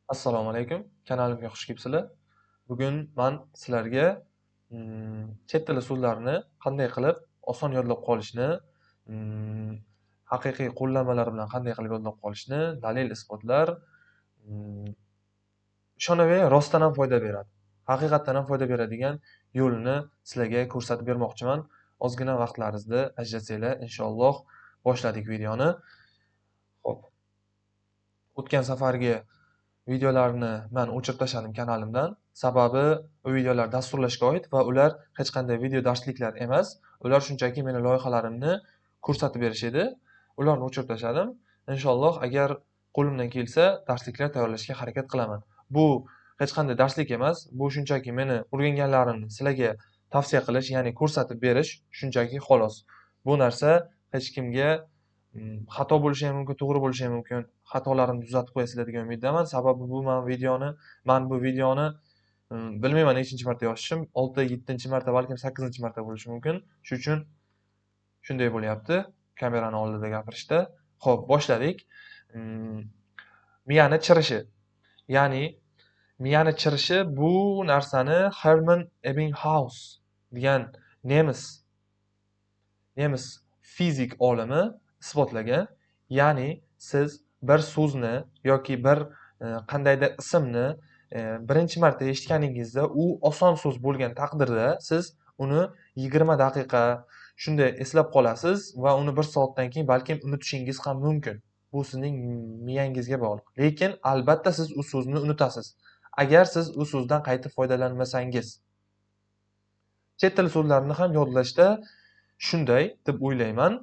Assalomu alaykum. Kanalimga xush kelibsizlar. Bugun men sizlarga chet tili so'zlarini qanday qilib oson yodlab qolishni, mm, haqiqiy qo'llanmalar bilan qanday qilib yodlab qolishni, dalil-isbotlar, mm, ishonaver rostdan ham foyda beradi. Haqiqatdan ham foyda beradigan yo'lini sizlarga ko'rsatib bermoqchiman. Ozgina vaqtlaringizni ajratsanglar, inshaalloh boshladik videoni. Xo'p, o'tgan safargi videolarni men o'chirib tashladim kanalimdan. Sababi u videolar dasturlashga oid va ular hech qanday video darsliklar emas. Ular shunchaki meni loyihalarimni ko'rsatib berish edi. Ularni o'chirib tashladim. Inshaalloh agar qo'limdan kelsa darsliklar tayyorlashga harakat qilaman. Bu hech qanday darslik emas. Bu shunchaki meni o'rganganlarimni sizlarga tavsiya qilish, ya'ni ko'rsatib berish shunchaki xolos. Bu narsa hech kimga xato bo'lishi ham mumkin, to'g'ri bo'lishi ham mumkin. Xatolarimni tuzatib qo'yasizlar degan umiddaman. Sababi men bu videoni bilmayman nechinchi marta yozishim, 6, 7 marta, balkim 8 marta bo'lishi mumkin. Shuning uchun shunday bo'lyapti kamerani oldida gapirishda. Xo'p, boshladik. Miyani chirishi. Ya'ni miyani chirishi bu narsani Hermann Ebbinghaus degan nemis fizik olimi isbotlagan. Ya'ni siz bir so'zni yoki bir qandaydir ismni birinchi marta eshitganingizda u oson so'z bo'lgan taqdirda siz uni 20 daqiqa shunday eslab qolasiz va uni 1 soatdan keyin balkim unutishingiz ham mumkin. Bu sizning miyangizga bog'liq. Lekin albatta siz u so'zni unutasiz. Agar siz u so'zdan qaytib foydalanmasangiz. Chet tili so'zlarini ham yodlashda shunday deb o'ylayman.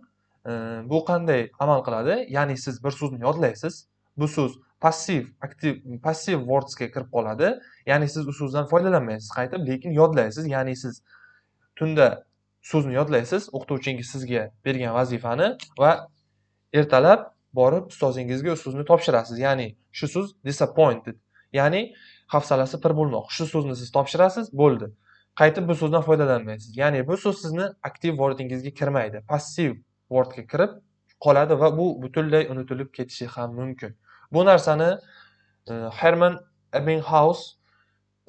Bu qanday amal qiladi? Ya'ni siz bir so'zni yodlaysiz. Bu so'z passiv words ga kirib qoladi. Ya'ni siz u so'zdan foydalanmaysiz qaytib, lekin yodlaysiz. Ya'ni siz tunda so'zni yodlaysiz, o'qituvchingiz sizga bergan vazifani va ertalab borib ustozingizga u so'zni topshirasiz. Ya'ni shu so'z disappointed. Ya'ni hafsalasi pir bo'lmoq. Shu so'zni siz topshirasiz, bo'ldi. Qaytib bu so'zdan foydalanmaysiz. Ya'ni bu so'z sizni aktiv wordingizga kirmaydi. Passiv wordga kirib qoladi va bu butunlay unutilib ketishi ham mumkin. Bu narsani Hermann Ebbinghaus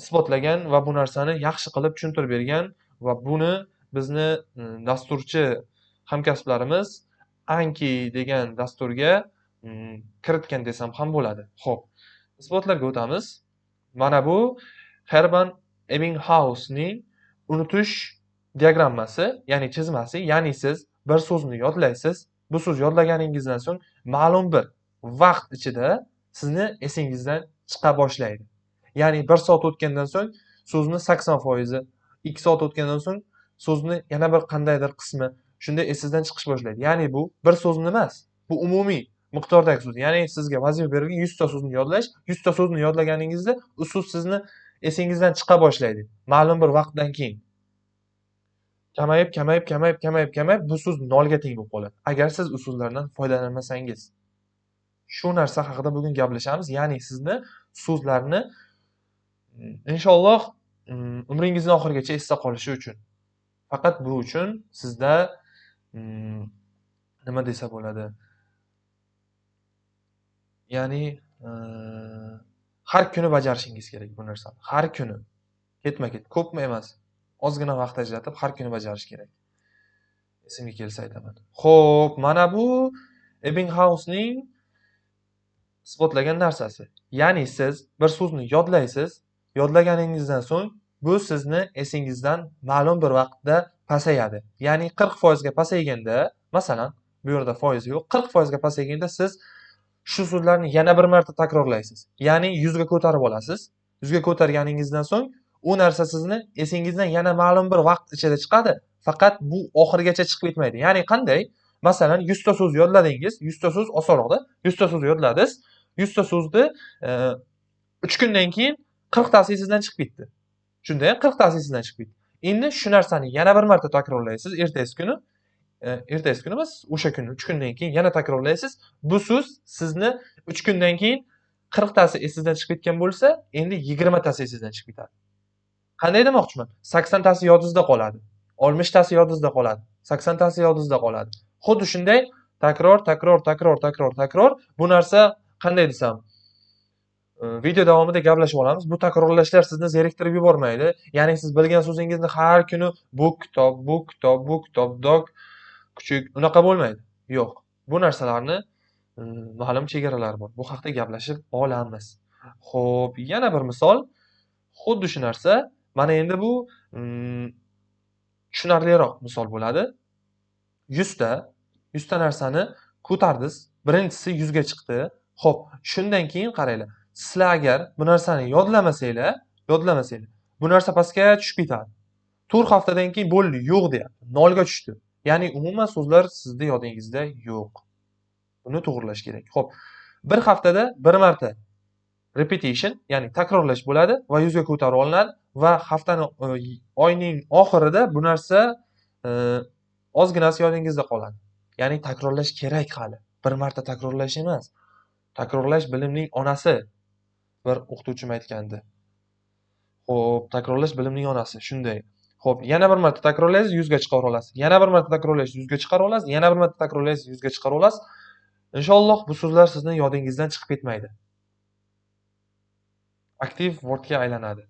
isbotlagan va bu narsani yaxshi qilib tushuntirib bergan va buni bizni dasturchi hamkasblarimiz Anki degan dasturga kiritgan desam ham bo'ladi. Xo'p, isbotlarga o'tamiz. Mana bu Hermann Ebbinghausning unutish diagrammasi, ya'ni chizmasi. Ya'ni siz bir so'zni yodlaysiz. Bu so'z yodlaganingizdan so'ng ma'lum bir vaqt ichida sizni esingizdan chiqa boshlaydi. Ya'ni 1 soat o'tgandan so'ng so'zni 80%, 2 soat o'tgandan so'ng so'zni yana bir qandaydir qismi shunday esingizdan chiqish boshlaydi. Ya'ni bu bir so'zni emas, bu umumiy miqdordagi so'z. Ya'ni sizga vazifa berilgan 100 ta so'zni yodlash, 100 ta so'zni yodlaganingizda u so'z sizni esingizdan chiqa boshlaydi. Ma'lum bir vaqtdan keyin. Kamayib bu so'z nolga teng bo'lib qoladi. Agar siz u so'zlardan foydalanmasangiz. Shu narsa haqida bugun gaplashamiz. Ya'ni sizni so'zlarni inshaalloh umringizning oxirigacha esda qolishi uchun. Faqat bu uchun sizda nima desa bo'ladi? Ya'ni har kuni bajarishingiz kerak bu narsani. Har kuni. Ketma-ket, ko'pmi emas. Ozgina vaqt ajratib har kuni bajarish kerak. Esimga kelsa aytaman. Xo'p, mana bu Ebbinghausning isbotlagan narsasi. Ya'ni siz bir so'zni yodlaysiz, yodlaganingizdan so'ng bu sizni esingizdan ma'lum bir vaqtda pasayadi. Ya'ni 40% ga pasayganda, masalan, bu yerda foiz yo'q, 40% ga pasayganda siz shu so'zlarni yana bir marta takrorlaysiz. Ya'ni 100 ga ko'tarib olasiz. 100 ga ko'targaningizdan so'ng u narsa sizni esingizdan yana ma'lum bir vaqt ichida chiqadi. Faqat bu oxirigacha chiqib ketmaydi. Ya'ni qanday? Masalan, 100 ta so'z yodladingiz, 100 ta so'z osonroqda, 100 ta so'z yodladingiz, 100 ta so'zni 3 kundan keyin 40 tasi esingizdan chiqib ketdi. Shunda ham 40 tasi esingizdan chiqib ketdi. Endi shu narsani yana bir marta takrorlaysiz ertasi kuni. Ertasi kuni emas, o'sha kuni 3 kundan keyin yana takrorlaysiz. Bu so'z sizni 3 kundan keyin 40 tasi esingizdan chiqib ketgan bo'lsa, endi 20 tasi esingizdan chiqib ketadi. Qanday demoqchiman? 80 tasi yodingizda qoladi. 60 tasi yodingizda qoladi. 80 tasi yodingizda qoladi. Xuddi shunday takror. Bu narsa qanday desam, video davomida gaplashib olamiz. Bu takrorlashlar sizni zeriktirib yubormaydi. Ya'ni siz bilgan so'zingizni har kuni bu kitob, dog, kuchuk unaqa bo'lmaydi. Yo'q. Bu narsalarni ma'lum chegaralari bor. Bu haqda gaplashib olamiz. Xo'p, yana bir misol. Xuddi shu narsa. Mana endi bu tushunarliroq misol bo'ladi. 100 ta narsani ko'tardiz. Birinchisi 100 ga chiqdi. Xo'p, shundan keyin qaranglar. Sizlar agar bu narsani yodlamasanglar, bu narsa pastga tushib ketadi. 4 haftadan keyin bo'ldi, yo'q deyapti. 0 ga tushdi. Ya'ni umuman so'zlar sizning yodingizda yo'q. Buni to'g'rilash kerak. Xo'p, bir haftada bir marta repetition, ya'ni takrorlash bo'ladi va 100 ga ko'tarib olinadi va haftaning oyning oxirida bu narsa ozginasi yodingizda qoladi. Ya'ni takrorlash kerak hali. Bir marta takrorlash emas. Takrorlash bilimning onasi. Bir o'qituvchim aytgandi. Xo'p, takrorlash bilimning onasi. Shunday. Xo'p, yana bir marta takrorlaysiz, 100 ga chiqara olasiz. Yana bir marta takrorlaysiz, 100 ga chiqara olasiz. Yana bir marta takrorlaysiz, 100 ga chiqara olasiz. Inshaalloh bu so'zlar sizning yodingizdan chiqib ketmaydi. Aktiv wordga aylanadi.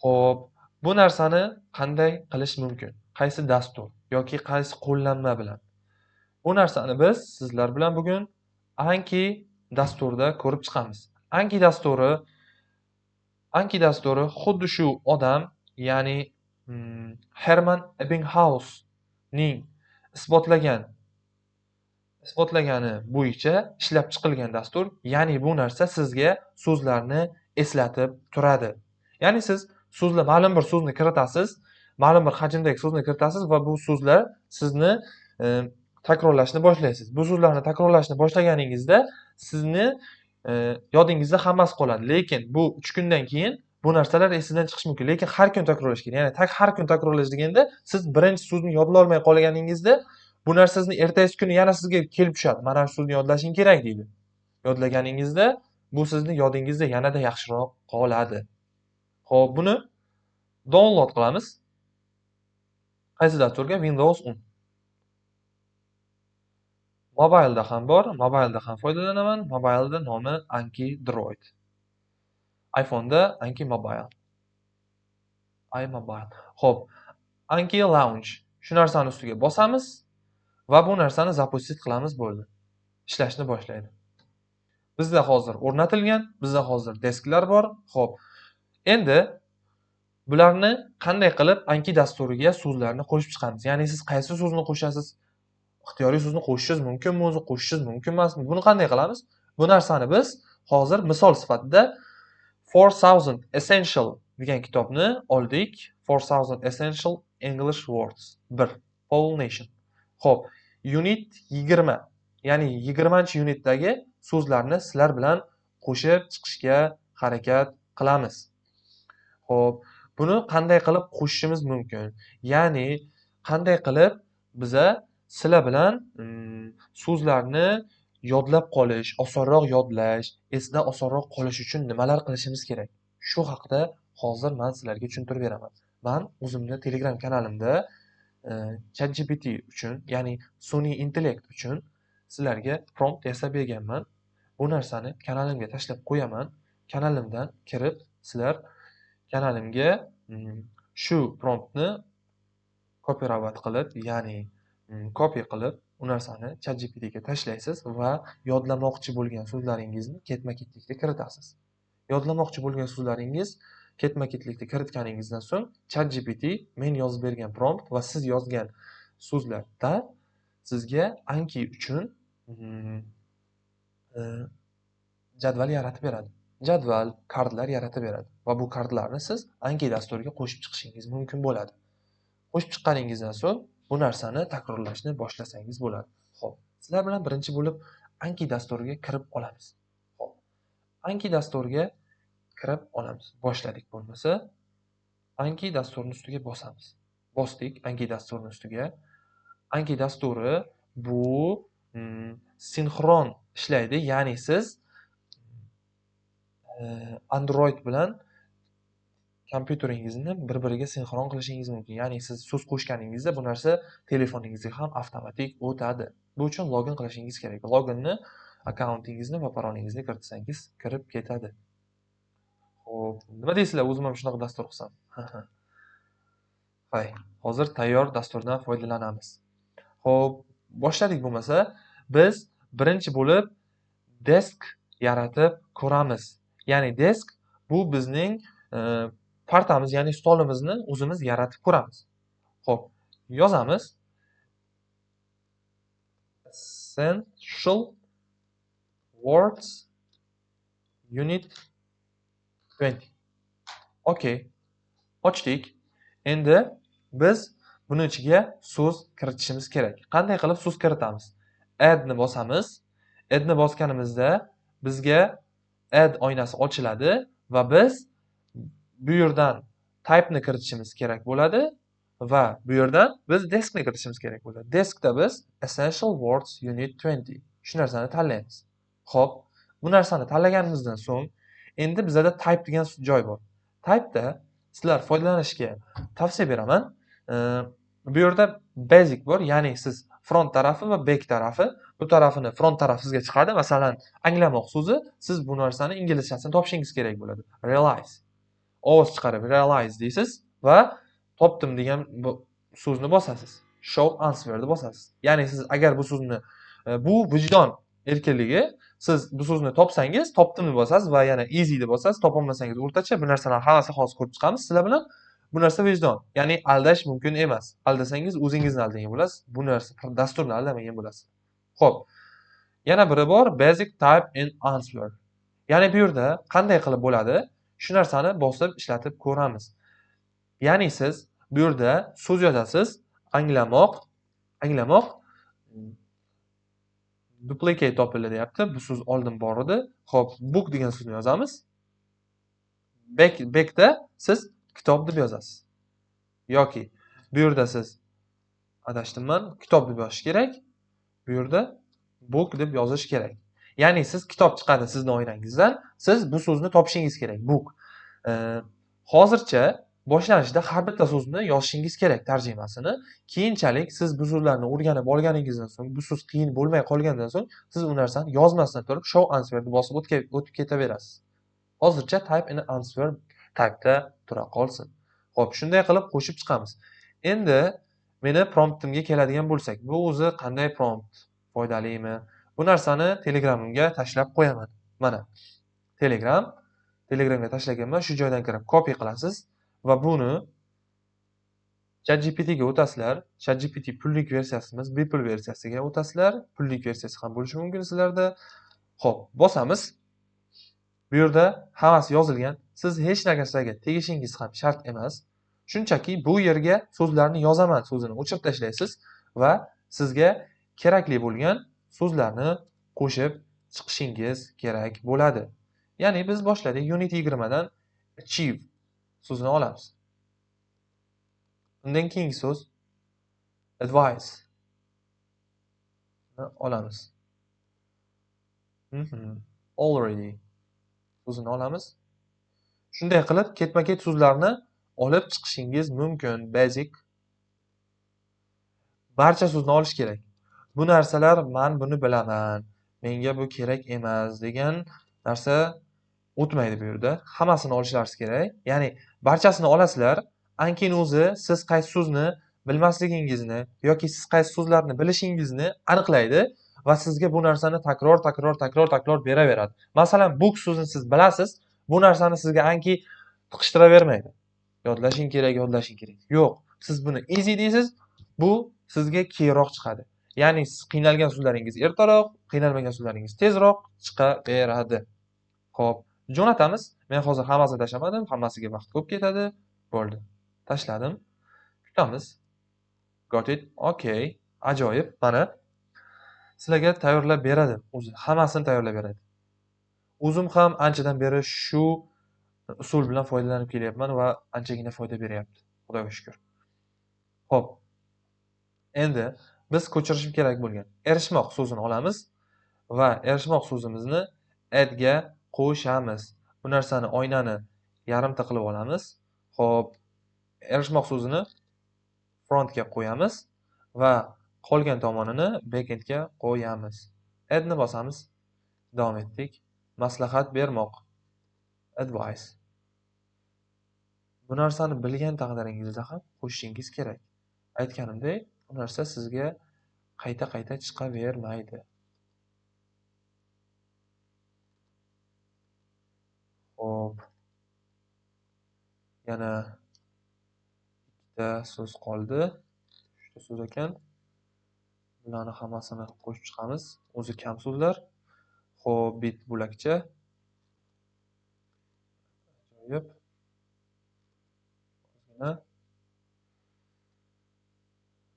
Xo'p, bu narsani qanday qilish mumkin? Qaysi dastur yoki qaysi qo'llanma bilan? Bu narsani biz sizlar bilan bugun Anki dasturida ko'rib chiqamiz. Anki dasturi xuddi shu odam, ya'ni Herman Ebbinghaus ning isbotlagani bo'yicha ishlab chiqilgan dastur. Ya'ni bu narsa sizga so'zlarni eslatib turadi. Ya'ni siz ma'lum bir so'zni kiritasiz, ma'lum bir hajmdagi so'zni kiritasiz va bu so'zlar sizni takrorlashni boshlaysiz. Bu so'zlarni takrorlashni boshlaganingizda sizni yodingizda hammasi qoladi. Lekin bu 3 kundan keyin bu narsalar esingizdan chiqishi mumkin. Lekin har kun takrorlash kerak. Ya'ni har kun takrorlash deganda siz birinchi so'zni yodlay olmay qolganingizda bu narsa sizni ertasi kuni yana sizga kelib tushadi. Mana shu so'zni yodlashing kerak deydi. Yodlaganingizda bu sizni yodingizda yanada yaxshiroq qoladi. Xo'p, buni download qilamiz. Qaysi dasturga? Windows 10. Mobilda ham bor, mobilda ham foydalanaman. Mobilda nomi Anki Droid. iPhone'da Anki Mobile. iMobile. Xo'p, Anki Launch. Shu narsani ustiga bosamiz va bu narsani zapustit qilamiz, bo'ldi. Ishlashni boshlaydi. Bizda hozir o'rnatilgan, bizda hozir desklar bor. Xo'p. Endi bularni qanday qilib Anki dasturiga so'zlarni qo'shib chiqamiz? Ya'ni siz qaysi so'zni qo'shasiz? Ixtiyoriy so'zni qo'shishingiz mumkinmi, o'zi qo'shishingiz mumkin emasmi? Buni qanday qilamiz? Bu narsani biz hozir misol sifatida 4000 Essential degan kitobni oldik. 4000 Essential English Words 1. Paul Nation. Xo'p, unit 20. Ya'ni 20-unitdagi so'zlarni sizlar bilan qo'shib chiqishga harakat qilamiz. Xo'p, buni qanday qilib qo'shishimiz mumkin? Ya'ni qanday qilib biza sizlar bilan so'zlarni yodlab qolish, osonroq yodlash, esda osonroq qolish uchun nimalar qilishimiz kerak? Shu haqida hozir men sizlarga tushuntirib beraman. Men o'zimning Telegram kanalimda ChatGPT uchun, ya'ni sun'iy intellekt uchun sizlarga prompt yasab berganman. Bu narsani kanalimga tashlab qo'yaman. Kanalimdan kirib sizlar kanalimga shu promptni copyright qilib, ya'ni copy qilib, u narsani ChatGPT ga tashlaysiz va yodlamoqchi bo'lgan so'zlaringizni ketma-ketlikda kiritasiz. Yodlamoqchi bo'lgan so'zlaringiz ketma-ketlikda kiritganingizdan so'ng ChatGPT men yozib bergan prompt va siz yozgan so'zlarda sizga Anki uchun jadval yaratib beradi. Jadval, kartlar yaratib beradi va bu kartlarni siz Anki dasturiga qo'shib chiqishingiz mumkin bo'ladi. Qo'shib chiqqaningizdan so'ng bu narsani takrorlashni boshlasangiz bo'ladi. Xo'p, sizlar bilan birinchi bo'lib Anki dasturiga kirib olamiz. Xo'p, Anki dasturiga kirib olamiz. Boshladik bo'lmasa, Anki dasturining ustiga bosamiz. Bosdik Anki dasturining ustiga. Anki dasturi bu sinxron ishlaydi, ya'ni siz Android bilan kompyuteringizni bir-biriga sinxron qilishingiz mumkin. Ya'ni siz so'z qo'shganingizda bu narsa telefoningizga ham avtomatik o'tadi. Bu uchun login qilishingiz kerak. Loginni akkauntingizni va parolingizni kiritsangiz kirib ketadi. Xo'p, nima deysizlar? O'zim ham shunaqa dastur qilsam. Hay, hozir tayyor dasturdan foydalanamiz. Xo'p, boshladik bo'lmasa, biz birinchi bo'lib desk yaratib ko'ramiz. Ya'ni desk bu bizning partamiz, ya'ni stolimizni o'zimiz yaratib ko'ramiz. Xo'p, yozamiz. Essential words unit 20. Okay. Ochdik. Endi biz buni ichiga so'z kiritishimiz kerak. Qanday qilib so'z kiritamiz? Add ni bosamiz. Add ni bosganimizda bizga add oynasi ochiladi va biz bu yerdan type ni kiritishimiz kerak bo'ladi va bu yerdan biz desk ni kiritishimiz kerak bo'ladi. Deskda biz essential words unit 20 shu narsani tanlaymiz. Xo'p, bu narsani tanlaganimizdan so'ng endi bizada type degan joy bor. Type'da sizlar foydalanishga tavsiya beraman. Bu yerda basic bor, ya'ni siz front tarafi va back tarafi, bu tarafini front taraf sizga chiqadi. Masalan, anglamoq so'zi, siz bu narsani inglizchasini topishingiz kerak bo'ladi. Realize. Ovoz chiqarib realize deysiz va topdim degan bu so'zni bosasiz. Show answer'ni bosasiz. Ya'ni siz agar bu so'zni bu vijdon erkinligi, siz bu so'zni topsangiz, topdimni bosasiz va yana easy deb bosasiz, topolmasangiz o'rtacha, bu narsalar hammasi hozir ko'rib chiqamiz sizlar bilan. Bu narsa vijdon, ya'ni aldash mumkin emas. Aldasangiz o'zingizni aldagan bo'lasiz. Bu narsa dasturni aldamagan bo'lasiz. Xo'p. Yana biri bor, basic type in answer. Ya'ni bu yerda qanday qilib bo'ladi? Shu narsani bosib ishlatib ko'ramiz. Ya'ni siz bu yerda so'z yozasiz, anglamoq duplicate topildi deyapti. Bu so'z oldin bor edi. Xo'p, book degan so'zni yozamiz. Backda siz kitob deb yozasiz. Yoki bu yerda siz adashdimman, kitob deb yozish kerak. Bu yerda book deb yozish kerak. Ya'ni siz kitob chiqadi sizning oynangizdan, siz bu so'zni topishingiz kerak. Book. Hozircha boshlanishda har bitta so'zni yozishingiz kerak tarjimasini. Keyinchalik siz bu so'zlarni o'rganib olganingizdan so'ng, bu so'z qiyin bo'lmay qolgandan so'ng, siz u narsani yozmasdan turib show answer deb bosib o'tib ketaverasiz. Hozircha type in answer type'da tura qolsin. Xo'p, shunday qilib qo'shib chiqamiz. Endi meni promptimga keladigan bo'lsak, bu o'zi qanday prompt? Foydalimi? Bu narsani Telegramimga tashlab qo'yaman. Mana. Telegramga tashlaganman. Shu joydan kirib copy qilasiz va buni ChatGPT ga o'tasizlar. ChatGPT pullik versiyasi emas, bepul versiyasiga o'tasizlar. Pullik versiyasi ham bo'lishi mumkin sizlarda. Xo'p, bosamiz. Bu yerda hammasi yozilgan. Siz hech narsaga tegishingiz ham shart emas. Shunchaki bu yerga so'zlarni yozaman so'zini o'chirib tashlaysiz va sizga kerakli bo'lgan so'zlarni qo'shib chiqishingiz kerak bo'ladi. Ya'ni biz boshladik unit 20 dan achieve so'zini olamiz. Undan keyingi so'z advice olamiz. Already so'zini olamiz. Shunday qilib ketma-ket so'zlarni olib chiqishingiz mumkin. Basic barcha so'zni olish kerak. Bu narsalar men buni bilaman, menga bu kerak emas degan narsa o'tmaydi bu yerda. Hammasini olishlaringiz kerak. Ya'ni barchasini olasizlar. Ankeyn o'zi siz qaysi so'zni bilmasligingizni yoki siz qaysi so'zlarni bilishingizni aniqlaydi va sizga bu narsani takror beraveradi. Masalan, book so'zini siz bilasiz, bu narsani sizga anki tiqishtiravermaydi. Yodlashing kerak. Yo'q, siz buni easy deysiz, bu sizga keyinroq chiqadi. Ya'ni siz qiynalgan so'zlaringiz ertaroq, qiynalmagan so'zlaringiz tezroq chiqaveradi. Xo'p, jo'natamiz. Men hozir hammasini tashlamadim, hammasiga vaqt ko'p ketadi. Bo'ldi. Tashladim. Kutamiz. Got it. Okay. Ajoyib. Mana sizlarga tayyorlab beradi. O'zi hammasini tayyorlab beradi. O'zim ham anchadan beri shu usul bilan foydalanib kelyapman va anchagina foyda beryapti. Xudoga shukr. Xo'p. Endi biz ko'chirishim kerak bo'lgan erishmoq so'zini olamiz va erishmoq so'zimizni add ga qo'shamiz. Bu narsani oynani yarimta qilib olamiz. Xo'p, erishmoq so'zini front ga qo'yamiz va qolgan tomonini backend ga qo'yamiz. Add ni bosamiz. Davom etdik. Maslahat bermoq. Advice. Bu narsani bilgan taqdiringizda ham qo'shishingiz kerak. Aytganimdek, bu narsa sizga qayta-qayta chiqavermaydi. Xo'p. Yana ikkita so'z qoldi. 3 ta so'z ekan. Bularni hammasini qo'shib chiqamiz. O'zi kam so'zlar. Xo'p, bit bo'lakcha. Ajoyib.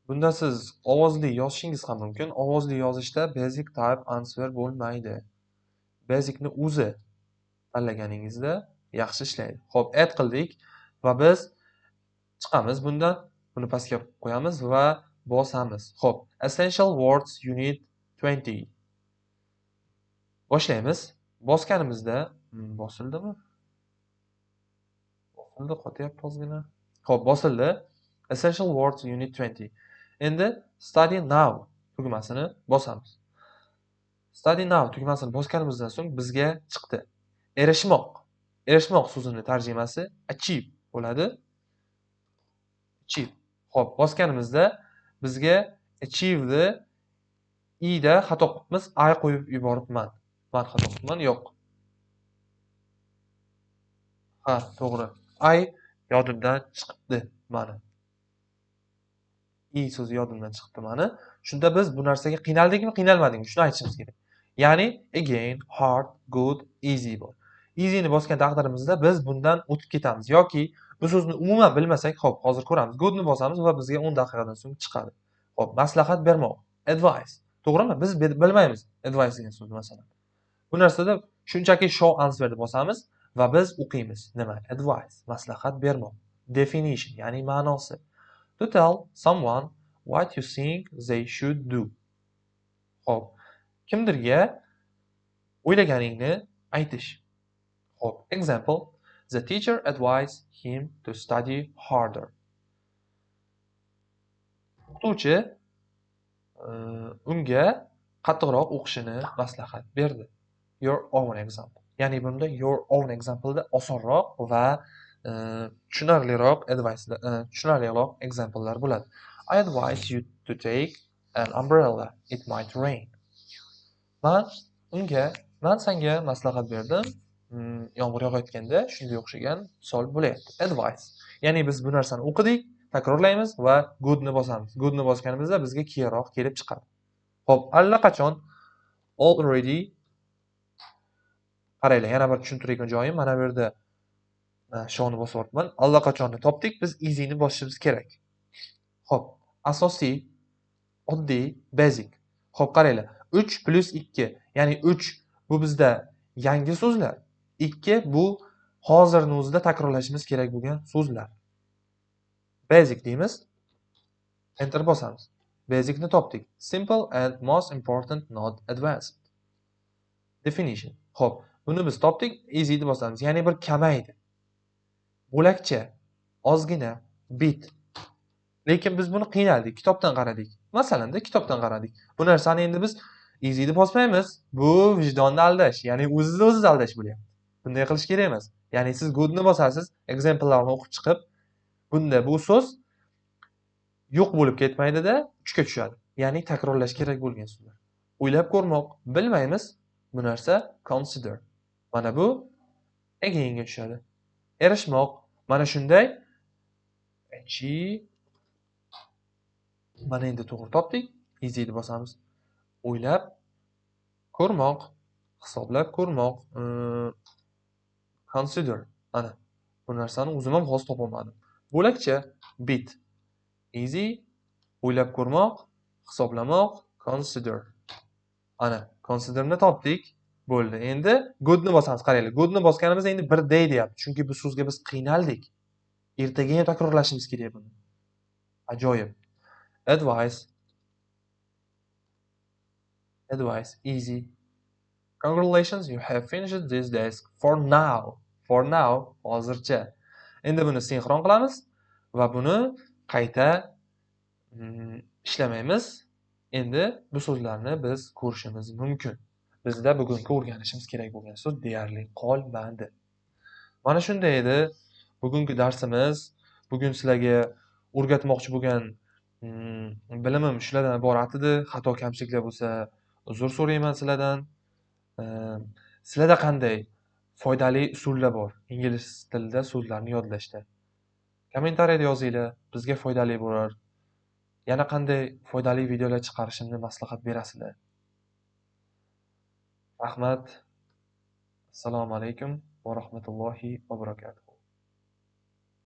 Bunda siz ovozli yozishingiz ham mumkin. Ovozli yozishda basic type answer bo'lmaydi. Basicni o'zi tanlaganingizda yaxshi ishlaydi. Xo'p, add qildik va biz chiqamiz bundan. Buni pastga qo'yamiz va bosamiz. Xo'p, essential words unit 20. Boshlaymiz. Bosganimizda bosildimi? Bosildi, qotyapti ozgina. Xo'p, bosildi. Essential words unit 20. Endi study now tugmasini bosamiz. Study now tugmasini bosganimizdan so'ng bizga chiqdi. Erishmoq. Erishmoq so'zini tarjimasi achieve bo'ladi. Achieve. Xo'p, bosganimizda bizga achieve'ni i'da xato qilibmiz, ay qo'yib yuboribman. Men xato qilibman, yo'q. Ha, to'g'ri. Ay yodimdan chiqibdi meni. I so'zi yodimdan chiqibdi meni. Shunda biz bu narsaga qiynaldikmi, qiynalmadikmi? Shuni aytishimiz kerak. Ya'ni again, hard, good, easy bor. Easy'ni bosgan taqdirimizda biz bundan o'tib ketamiz yoki bu so'zni umuman bilmasak, xo'p, hozir ko'ramiz. Good'ni bosamiz va bizga 10 daqiqadan so'ng chiqadi. Xo'p, maslahat bermoq. Advice. To'g'rimi? Biz bilmaymiz advice degan so'zni masalan. Bu narsada shunchaki show answer deb bosamiz va biz o'qiymiz. Nima? Advice, maslahat bermoq. Definition, ya'ni ma'nosi. To tell someone what you think they should do. Xo'p, kimdirga o'ylaganingni aytish. Xo'p, example, the teacher advised him to study harder. O'qituvchi unga qattiqroq o'qishini maslahat berdi. Your own example. Ya'ni bunda your own example'da osonroq va tushunarliroq tushunarliroq example'lar bo'ladi. I advise you to take an umbrella. It might rain. Men senga maslahat berdim. Yomg'ir yog'ayotganda shunga o'xshagan misol bo'lyapti. Advice. Ya'ni biz bu narsani o'qidik, takrorlaymiz va good'ni bosamiz. Good'ni bosganimizda bizga keyinroq kelib chiqadi. Xo'p, allaqachon already qaranglar, yana bir tushuntiradigan joyim mana bu yerda shoni bosyapman. Allaqachonni topdik, biz easy'ni bosishimiz kerak. Xo'p, asosiy, oddiy, basic. Xo'p, qaranglar. 3 plus 2, ya'ni 3 bu bizda yangi so'zlar. 2 bu hozirni o'zida takrorlashimiz kerak bo'lgan so'zlar. Basic deymiz. Enter bosamiz. Basicni topdik. Simple and most important, not advanced. Definition. Xo'p, buni biz topdik, easy deb bosamiz. Ya'ni bir kamaydi. Bo'lakcha, ozgina, bit. Lekin biz buni qiynaldik, kitobdan qaradik. Masalanda kitobdan qaradik. Bu narsani endi biz easy deb bosmaymiz. Bu vijdonni aldash, ya'ni o'zingizni aldash bo'lyapti. Bunday qilish kerak emas. Ya'ni siz good'ni bosasiz, example'larni o'qib chiqib, bunda bu so'z yo'q bo'lib ketmaydi-da, uchga tushadi. Ya'ni takrorlash kerak bo'lgan so'zlar. O'ylab ko'rmoq, bilmaymiz. Bu narsa consider. Mana bu again'ga tushadi. Erishmoq, mana shunday achieve. Mana endi to'g'ri topdik. Easy deb bosamiz. O'ylab ko'rmoq, hisoblab ko'rmoq, consider. Ana bu narsani o'zim ham hozir topolmadim. Bo'lakcha, bit. Easy, o'ylab ko'rmoq, hisoblamoq, consider. Ana, considerni topdik. Bo'ldi. Endi good'ni bosamiz. Qaranglar, good'ni bosganimizda endi bir day deyapti. Chunki bu so'zga biz qiynaldik. Ertaga ham takrorlashimiz kerak buni. Ajoyib. Advice. Advice, easy. Congratulations, you have finished this desk for now. For now, hozircha. Endi buni sinxron qilamiz va buni qayta ishlamaymiz. Endi bu so'zlarni biz ko'rishimiz mumkin. bizda bugungi o'rganishimiz kerak bo'lgan so'z deyarli qolmadi. Mana shunday edi bugungi darsimiz. Bugun sizlarga o'rgatmoqchi bo'lgan bilimim shulardan iborat edi. Xato kamchiliklar bo'lsa uzr so'rayman sizlardan. Sizlarda qanday foydali usullar bor ingliz tilida so'zlarni yodlashda? Kommentariyada yozinglar, bizga foydali bo'lar. Yana qanday foydali videolar chiqarishimni maslahat berasizlar. Rahmat. Assalomu alaykum va rahmatullohi va barakatuh.